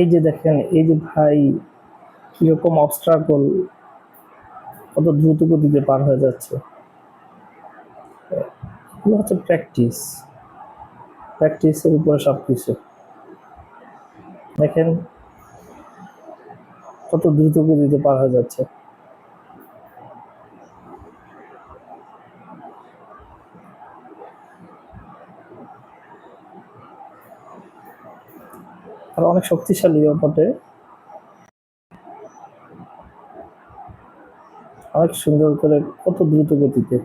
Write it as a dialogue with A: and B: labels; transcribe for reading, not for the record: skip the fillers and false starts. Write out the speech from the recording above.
A: এই যে দেখেন, এই যে ভাই কিরকম অবস্ট্রাগল, কত দ্রুত গতিতে পার হয়ে যাচ্ছে। এগুলো হচ্ছে প্র্যাকটিস, প্র্যাকটিসের উপরে সবকিছু। দেখেন কত দ্রুত গতিতে পার হয়ে যাচ্ছে। আর অনেক শক্তিশালীও বটে, অনেক সুন্দর করে, কত দ্রুত গতিতে